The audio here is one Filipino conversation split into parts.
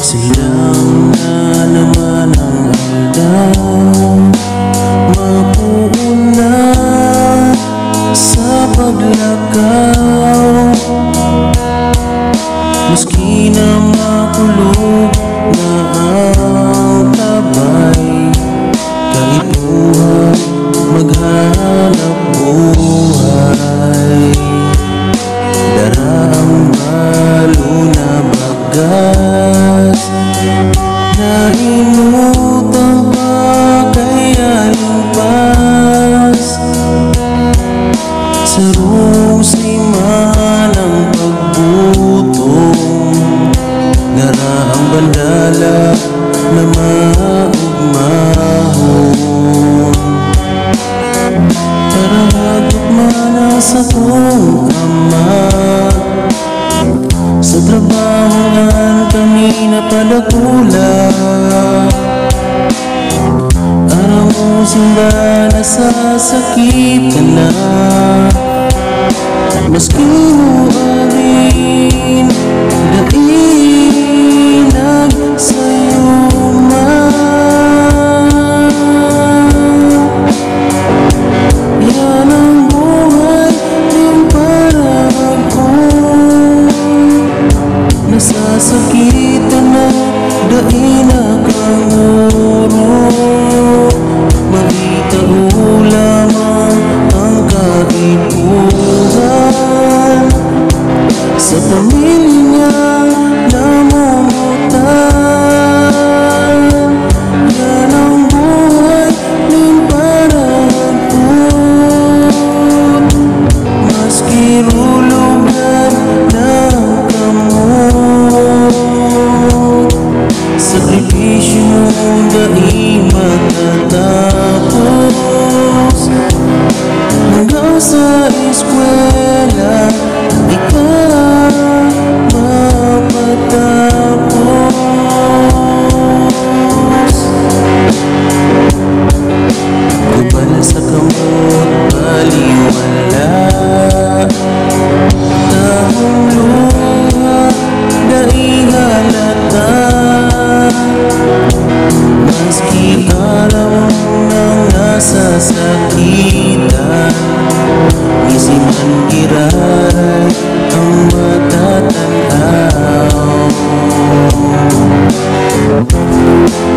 Silang na naman ang aldaw, mapuuna sa paglakaw. Maski na makulog na ang tabay, kahit buhay maghanap buhay. Dara ang balo na bagas na inutang pa kaya lumpas. Sa rusiman ang pagbutong, dara ang bandala na maugmahon. Para magtukmana sa kong ama, sa trabahoan kami napadakula. Araw mo simba nasasakit ka na, maski mo arin dainag sa'yo man. Yan ang buhay din para ako, nasasakitan na dainag ang uro. Mahitao lamang ang kaipuhan, sa pamilya namumutan. Yan ang buhay din para ako, maski rulugan ng kamot. Sakripisyo mo dahil matatapos, hanggang sa eskwela ikaw mapatapos. Kupal sa kamot baliwala, tahong luha dahil halata. Maski araw nang nasasakitan, isiman giraray ang matatanaw.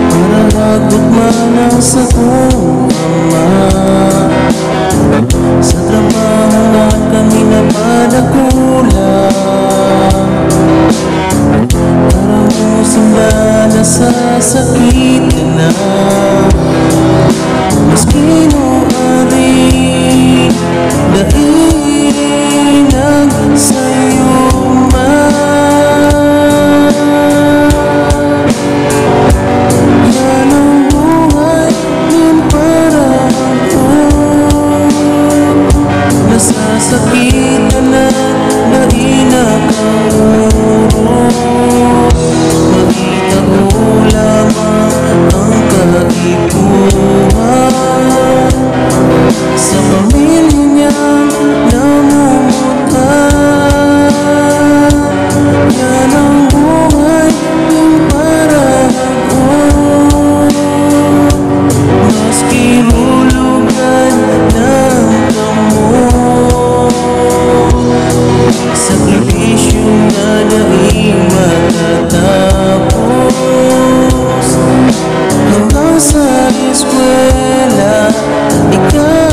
Para magtukmana sa kong ama, sa trabaho na kami napadakula. Para mo simba nasasakit ka na, maski mo arin dainag sa'yo man. Yan ang buhay din para ako, nasasakit ka na dainag ang uro. Mahitao lamang ang kaipuhan, sa pamilya niya namumutan. Yan ang buhay din para ako, maski hulugan ng kamot. Sakripisyo na dahil matatapos, hanggang sa eskwela ikaw